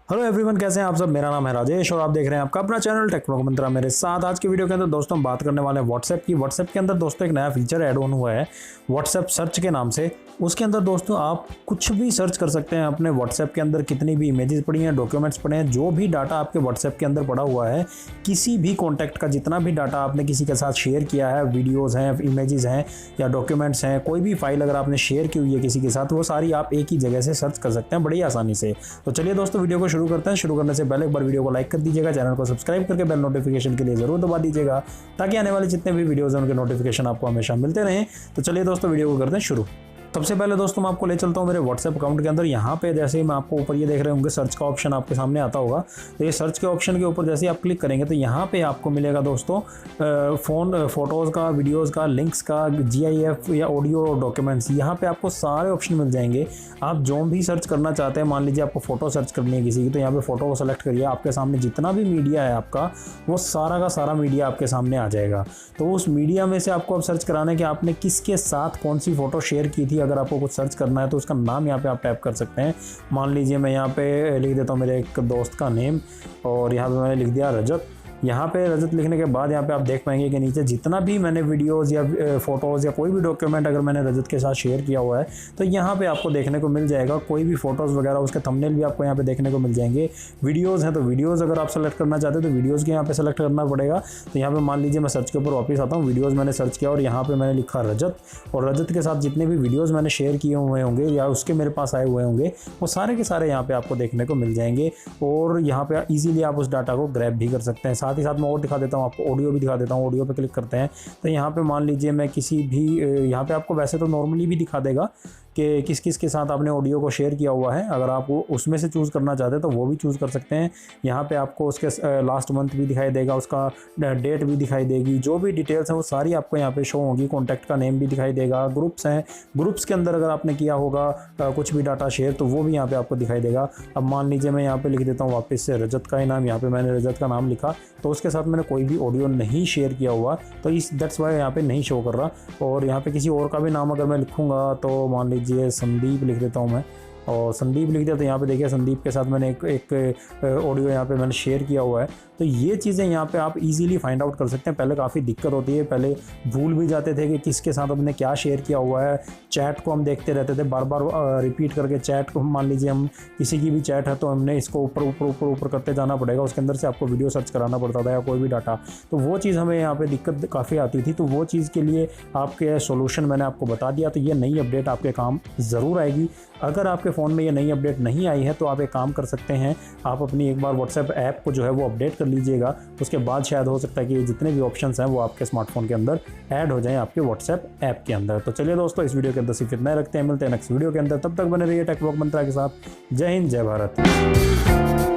Hello everyone, कैसे हैं आप सब। मेरा नाम है राजेश और आप देख रहे हैं आपका अपना चैनल टेक्नो मंत्रा। मेरे साथ आज की वीडियो के अंदर दोस्तों हम बात करने वाले हैं व्हाट्सएप की। व्हाट्सएप के अंदर दोस्तों एक नया फीचर ऐड ऑन हुआ है व्हाट्सएप सर्च के नाम से। उसके अंदर दोस्तों आप कुछ भी सर्च कर सकते हैं अपने व्हाट्सएप के अंदर। कितनी भी इमेजेस पड़ी हैं, डॉक्यूमेंट्स पड़े हैं, जो भी डाटा आपके व्हाट्सएप के अंदर पड़ा हुआ है, किसी भी कॉन्टैक्ट का जितना भी डाटा आपने किसी के साथ शेयर किया है, वीडियोज़ हैं, इमेजेस हैं या डॉक्यूमेंट्स हैं, कोई भी फाइल अगर आपने शेयर की हुई है किसी के साथ, वो सारी आप एक ही जगह से सर्च कर सकते हैं बड़ी आसानी से। तो चलिए दोस्तों वीडियो को शुरू करते हैं। शुरू करने से पहले एक बार वीडियो को लाइक कर दीजिएगा, चैनल को सब्सक्राइब करके बेल नोटिफिकेशन के लिए जरूर दबा दीजिएगा ताकि आने वाले जितने भी वीडियोज़ हैं उनके नोटिफिकेशन आपको हमेशा मिलते रहें। तो चलिए दोस्तों वीडियो को करते हैं शुरू। सबसे पहले दोस्तों मैं आपको ले चलता हूँ मेरे व्हाट्सएप अकाउंट के अंदर। यहाँ पे जैसे ही मैं आपको ऊपर ये देख रहे होंगे सर्च का ऑप्शन आपके सामने आता होगा। तो ये सर्च के ऑप्शन के ऊपर जैसे ही आप क्लिक करेंगे तो यहाँ पे आपको मिलेगा दोस्तों फोटोज़ का, वीडियोज़ का, लिंक्स का, GIF या ऑडियो डॉक्यूमेंट्स। यहाँ पे आपको सारे ऑप्शन मिल जाएंगे। आप जो भी सर्च करना चाहते हैं, मान लीजिए आपको फ़ोटो सर्च करनी है किसी की, तो यहाँ पे फ़ोटो को सेलेक्ट करिए। आपके सामने जितना भी मीडिया है आपका, वो सारा का सारा मीडिया आपके सामने आ जाएगा। तो उस मीडिया में से आपको अब सर्च कराना है कि आपने किसके साथ कौन सी फ़ोटो शेयर की थी। अगर आपको कुछ सर्च करना है तो उसका नाम यहाँ पे आप टाइप कर सकते हैं। मान लीजिए मैं यहाँ पे लिख देता हूँ मेरे एक दोस्त का नेम और यहाँ पे मैंने लिख दिया रजत। यहाँ पे रजत लिखने के बाद यहाँ पे आप देख पाएंगे कि नीचे जितना भी मैंने वीडियोज़ या फोटोज़ या कोई भी डॉक्यूमेंट अगर मैंने रजत के साथ शेयर किया हुआ है तो यहाँ पे आपको देखने को मिल जाएगा। कोई भी फोटोज़ वगैरह उसके थंबनेल भी आपको यहाँ पे देखने को मिल जाएंगे। वीडियोज़ हैं तो वीडियोज़ अगर आप सेलेक्ट करना चाहते हैं तो वीडियोज़ के यहाँ पे सेलेक्ट करना पड़ेगा। तो यहाँ पे मान लीजिए मैं सर्च के ऊपर वापस आता हूँ, वीडियोज़ मैंने सर्च किया और यहाँ पर मैंने लिखा रजत, और रजत के साथ जितने भी वीडियोज़ मैंने शेयर किए हुए होंगे या उसके मेरे पास आए हुए होंगे वो सारे के सारे यहाँ पे आपको देखने को मिल जाएंगे। और यहाँ पे ईजिली आप उस डाटा को ग्रैब भी कर सकते हैं। साथ ही साथ मैं और दिखा देता हूँ आपको, ऑडियो भी दिखा देता हूँ। ऑडियो पे क्लिक करते हैं तो यहाँ पे मान लीजिए मैं किसी भी, यहाँ पे आपको वैसे तो नॉर्मली भी दिखा देगा कि किस किस के साथ आपने ऑडियो को शेयर किया हुआ है। अगर आप उसमें से चूज़ करना चाहते हैं तो वो भी चूज़ कर सकते हैं। यहाँ पे आपको उसके लास्ट मंथ भी दिखाई देगा, उसका डेट भी दिखाई देगी, जो भी डिटेल्स हैं वो सारी आपको यहाँ पे शो होगी। कॉन्टैक्ट का नेम भी दिखाई देगा। ग्रुप्स हैं, ग्रुप्स के अंदर अगर आपने किया होगा कुछ भी डाटा शेयर तो वो भी यहाँ पे आपको दिखाई देगा। अब मान लीजिए मैं यहाँ पे लिख देता हूँ वापस से रजत का ही नाम। यहाँ पे मैंने रजत का नाम लिखा तो उसके साथ मैंने कोई भी ऑडियो नहीं शेयर किया हुआ तो दैट्स वाई यहाँ पे नहीं शो कर रहा। और यहाँ पे किसी और का भी नाम अगर मैं लिखूँगा तो मान लीजिए संदीप लिख देता हूँ मैं, और संदीप लिख दिया तो यहाँ पे देखिए संदीप के साथ मैंने एक ऑडियो यहाँ पे मैंने शेयर किया हुआ है। तो ये चीज़ें यहाँ पे आप इजीली फाइंड आउट कर सकते हैं। पहले काफ़ी दिक्कत होती है, पहले भूल भी जाते थे कि किसके साथ हमने क्या शेयर किया हुआ है। चैट को हम देखते रहते थे, बार बार रिपीट करके चैट को, मान लीजिए हम किसी की भी चैट है तो हमने इसको ऊपर ऊपर ऊपर ऊपर करते जाना पड़ेगा, उसके अंदर से आपको वीडियो सर्च कराना पड़ता था या कोई भी डाटा। तो वो चीज़ हमें यहाँ पर दिक्कत काफ़ी आती थी। तो वो चीज़ के लिए आपके सोल्यूशन मैंने आपको बता दिया। तो ये नई अपडेट आपके काम ज़रूर आएगी। अगर आपके फ़ोन में ये नई अपडेट नहीं आई है तो आप एक काम कर सकते हैं, आप अपनी एक बार व्हाट्सएप ऐप को जो है वो अपडेट कर लीजिएगा। उसके बाद शायद हो सकता है कि जितने भी ऑप्शंस हैं वो आपके स्मार्टफोन के अंदर ऐड हो जाएं आपके व्हाट्सएप ऐप के अंदर। तो चलिए दोस्तों इस वीडियो के अंदर सिर्फ इतना ही रखते हैं, मिलते हैं नेक्स्ट वीडियो के अंदर। तब तक बने रहिए टेक्नो मंत्रा के साथ। जय हिंद, जय भारत।